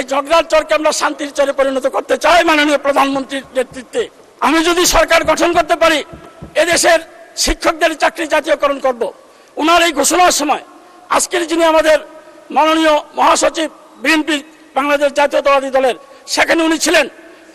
এই ঝগড়ার চরকে আমরা শান্তির চরে পরিণত করতে চাই মাননীয় প্রধানমন্ত্রীর নেতৃত্বে। আমি যদি সরকার গঠন করতে পারি, এদেশের শিক্ষকদের চাকরি জাতীয়করণ করব। ওনার এই ঘোষণার সময় আজকের যিনি আমাদের মাননীয় মহাসচিব বিএনপি বাংলাদেশ জাতীয়তাবাদী দলের, সেখানে উনি ছিলেন,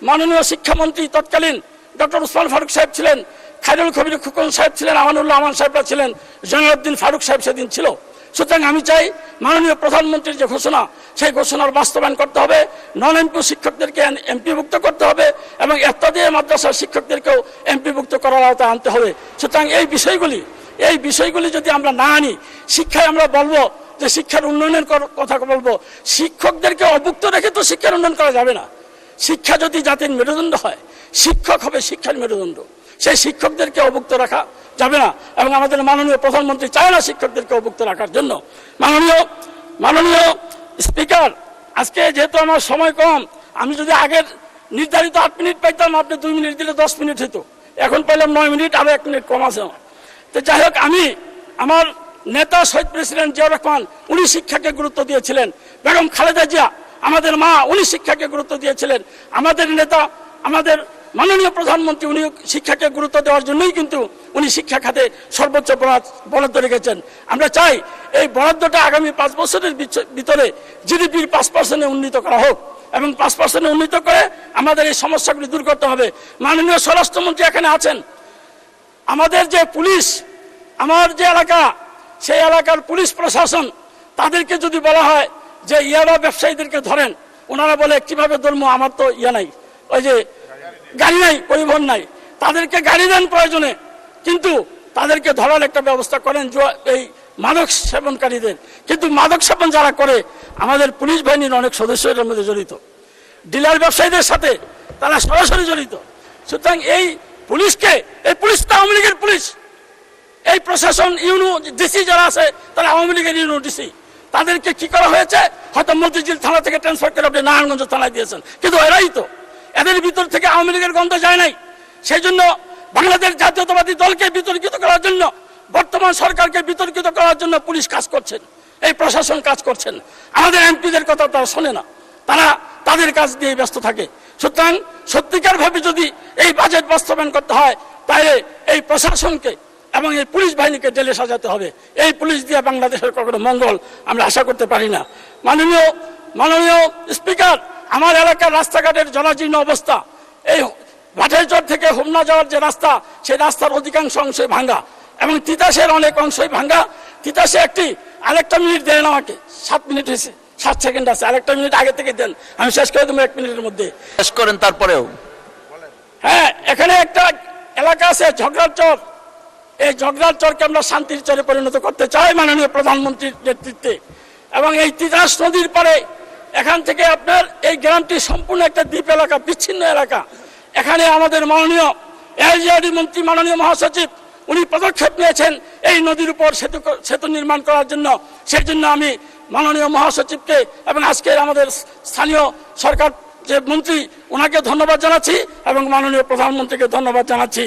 মাননীয় শিক্ষামন্ত্রী তৎকালীন ডক্টর উসমান ফারুক সাহেব ছিলেন, খায়রুল কবির খুকন সাহেব ছিলেন, আমানুল্লাহ আমান সাহেবরা ছিলেন, জয়নুদ্দিন ফারুক সাহেব সেদিন ছিল। সুতরাং আমি চাই মাননীয় প্রধানমন্ত্রীর যে ঘোষণা, সেই ঘোষণার বাস্তবায়ন করতে হবে। নন এমপি শিক্ষকদেরকে এমপিভুক্ত করতে হবে এবং এফতাদিয়া মাদ্রাসার শিক্ষকদেরকেও এমপিভুক্ত করার আওতায় আনতে হবে। সুতরাং এই বিষয়গুলি যদি আমরা না আনি, শিক্ষায় আমরা বলবো যে শিক্ষার উন্নয়নের কথা বলবো, শিক্ষকদেরকে অভুক্ত রেখে তো শিক্ষার উন্নয়ন করা যাবে না। শিক্ষা যদি জাতির মেরুদণ্ড হয়, শিক্ষক হবে শিক্ষার মেরুদণ্ড, সেই শিক্ষকদেরকে অভুক্ত রাখা যাবে না। এবং আমাদের মাননীয় প্রধানমন্ত্রী চায় না শিক্ষকদেরকে অভুক্ত রাখার জন্য। মাননীয় স্পিকার, আজকে যেহেতু আমার সময় কম, আমি যদি আগের নির্ধারিত 8 মিনিট পাইতাম, আপনি 2 মিনিট দিলে 10 মিনিট হতো, এখন পাইলাম 9 মিনিট, আরো 1 মিনিট কম আছে আমার। তো যাই হোক, আমার নেতা শহীদ প্রেসিডেন্ট জিয়াউর রহমান, উনি শিক্ষাকে গুরুত্ব দিয়েছিলেন। বেগম খালেদা জিয়া আমাদের মা, উনি শিক্ষাকে গুরুত্ব দিয়েছিলেন। আমাদের নেতা, আমাদের মাননীয় প্রধানমন্ত্রী, উনি শিক্ষাকে গুরুত্ব দেওয়ার জন্যই কিন্তু উনি শিক্ষা খাতে সর্বোচ্চ বরাদ্দ রেখেছেন। আমরা চাই এই বরাদ্দটা আগামী 5 বছরের ভিতরে জিডিপির 5% উন্নীত করা হোক এবং 5% উন্নীত করে আমাদের এই সমস্যাগুলি দূর করতে হবে। মাননীয় স্বরাষ্ট্রমন্ত্রী এখানে আছেন। আমাদের যে পুলিশ, আমার যে এলাকা, সেই এলাকার পুলিশ প্রশাসন, তাদেরকে যদি বলা হয় যে ইয়াবা ব্যবসায়ীদেরকে ধরেন, ওনারা বলে কিভাবে ধরবো, আমার তো নাই, ওই যে গাড়ি নাই, পরিবহন নাই, তাদেরকে গাড়ি দেন প্রয়োজনে, কিন্তু তাদেরকে ধরার একটা ব্যবস্থা করেন এই মাদক সেবনকারীদের। কিন্তু মাদক সেবন যারা করে, আমাদের পুলিশ বাহিনীর অনেক সদস্য এর মধ্যে জড়িত, ডিলার ব্যবসায়ীদের সাথে তারা সরাসরি জড়িত। সুতরাং এই পুলিশ তো আওয়ামী লীগের পুলিশ, এই প্রশাসন ইউনো ডিসি যারা আছে তারা আওয়ামী লীগের ইউনো ডিসি। তাদেরকে কি করা হয়েছে, হয়তো মতিঝিল থানা থেকে ট্রান্সফার করে আপনি নারায়ণগঞ্জ থানায় দিয়েছেন, কিন্তু এরাই তো, এদের ভিতর থেকে আওয়ামী লীগের গন্ধ যায় নাই। সেই জন্য বাংলাদেশ জাতীয়তাবাদী দলকে বিতর্কিত করার জন্য, বর্তমান সরকারকে বিতর্কিত করার জন্য পুলিশ কাজ করছেন, এই প্রশাসন কাজ করছেন। আমাদের এমপিদের কথা তারা শোনে না, তারা তাদের কাজ দিয়ে ব্যস্ত থাকে। সুতরাং সত্যিকার ভাবে যদি এই বাজেট বাস্তবায়ন করতে হয়, তাহলে এই প্রশাসনকে এবং এই পুলিশ বাহিনীকে জেলে সাজাতে হবে। এই পুলিশ দিয়ে বাংলাদেশের কখনো মঙ্গল আমরা আশা করতে পারি না। মাননীয় স্পিকার, আমার এলাকার রাস্তাঘাটের জরাজীর্ণ অবস্থা, এই ভাটাইচর থেকে হোমনা যাওয়ার যে রাস্তা, সেই রাস্তার অধিকাংশ অংশই ভাঙ্গা এবং তিতাসের অনেক অংশই ভাঙ্গা। তিতাসে আরেকটা মিনিট দেন আমাকে, 7 মিনিট হয়েছে, 7 সেকেন্ড আছে, আরেকটা মিনিট আগে থেকে দেন, আমি শেষ করে দেবো 1 মিনিটের মধ্যে। শেষ করেন তারপরেও। হ্যাঁ, এখানে একটা এলাকা আছে ঝগড়ার চর, এই ঝগড়ার চরকে আমরা শান্তির চরে পরিণত করতে চাই মাননীয় প্রধানমন্ত্রীর নেতৃত্বে। এবং এই তিতাস নদীর পরে এখান থেকে আপনার এই গ্রামটি সম্পূর্ণ একটা দ্বীপ এলাকা, বিচ্ছিন্ন এলাকা। এখানে আমাদের মাননীয় এলজিআরডি মন্ত্রী, মাননীয় মহাসচিব, উনি পদক্ষেপ নিয়েছেন এই নদীর উপর সেতু নির্মাণ করার জন্য। সেই জন্য আমি মাননীয় মহাসচিবকে এবং আজকের আমাদের স্থানীয় সরকার যে মন্ত্রী, ওনাকে ধন্যবাদ জানাচ্ছি এবং মাননীয় প্রধানমন্ত্রীকে ধন্যবাদ জানাচ্ছি।